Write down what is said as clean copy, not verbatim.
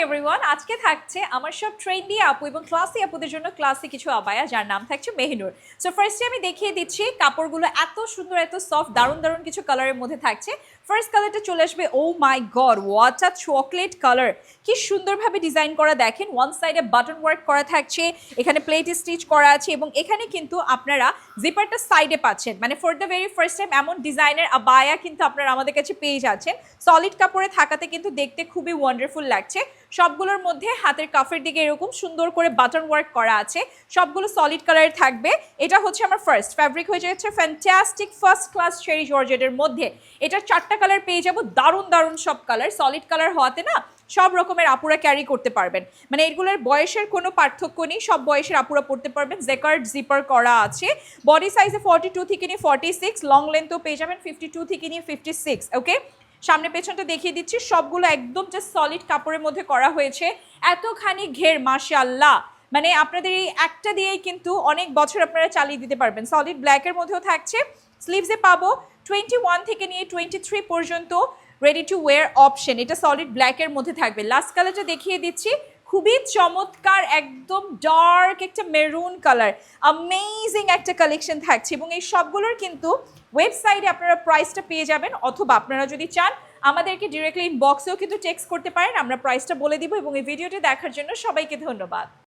Everyone, আজকে থাকছে আমার সব ট্রেন্ডি আপু এবং ক্লাসি আপুদের জন্য ক্লাসি কিছু আবায়া, যার নাম থাকছে মেহিনুর। সো ফার্স্টে আমি দেখিয়ে দিচ্ছি কাপড়গুলো এত সুন্দর, এত সফট, দারুণ দারুণ কিছু কালারের মধ্যে থাকছে। ফার্স্ট কালারটা চলে আসবে, oh my god, what a chocolate colour! কি সুন্দরভাবে ডিজাইন করা দেখেন, ওয়ান সাইডে বাটন ওয়ার্ক করা থাকছে, এখানে প্লেট স্টিচ করা আছে এবং এখানে কিন্তু আপনারা জিপারটা সাইডে পাচ্ছেন। মানে for the very first time এমন ডিজাইনের আবায়া কিন্তু আপনারা আমাদের কাছে পেয়ে যাচ্ছেন। সলিড কাপড়ে থাকাতে কিন্তু দেখতে খুবই ওয়ান্ডারফুল লাগছে। সবগুলোর মধ্যে হাতের কাফের দিকে এরকম সুন্দর করে বাটন ওয়ার্ক করা আছে, সবগুলো সলিড কালারের থাকবে। এটা হচ্ছে আমার ফার্স্ট ফ্যাব্রিক, হয়ে যাচ্ছে ফ্যান্টাস্টিক ফার্স্ট ক্লাস চেরি জর্জেটের মধ্যে। এটার 4টা কালার পেয়ে যাবো, দারুণ দারুণ সব কালার। সলিড কালার হওয়াতে না সব রকমের আপুরা ক্যারি করতে পারবেন, মানে এগুলোর বয়সের কোনো পার্থক্য নেই, সব বয়সের আপুরা পড়তে পারবেন। জেকার্ড জিপার করা আছে, বডি সাইজে 42 থেকে নিয়ে 46, লং লেন্থও পেয়ে যাবেন 52 থেকে নিয়ে 56। ওকে, সামনে পেছনটা দেখিয়ে দিচ্ছি, সবগুলো একদম যে সলিড কাপড়ের মধ্যে করা হয়েছে। এতখানি ঘের, মাশাআল্লাহ, মানে আপনাদের এই একটা দিয়েই কিন্তু অনেক বছর আপনারা চালিয়ে দিতে পারবেন। সলিড ব্ল্যাকের মধ্যেও থাকছে, স্লিভসে পাবো 21 থেকে নিয়ে 23 পর্যন্ত রেডি টু ওয়্যার অপশন। এটা সলিড ব্ল্যাকের মধ্যে থাকবে। লাস্ট কালারটা দেখিয়ে দিচ্ছি, খুবই চমৎকার, একদম ডার্ক একটা মেরুন কালার, অ্যামেজিং একটা কালেকশন থাকছে। এবং এই সবগুলোর কিন্তু ওয়েবসাইটে আপনারা প্রাইসটা পেয়ে যাবেন, অথবা আপনারা যদি চান আমাদেরকে ডিরেক্টলি ইনবক্সেও কিন্তু টেক্সট করতে পারেন, আমরা প্রাইসটা বলে দিব। এবং এই ভিডিওটি দেখার জন্য সবাইকে ধন্যবাদ।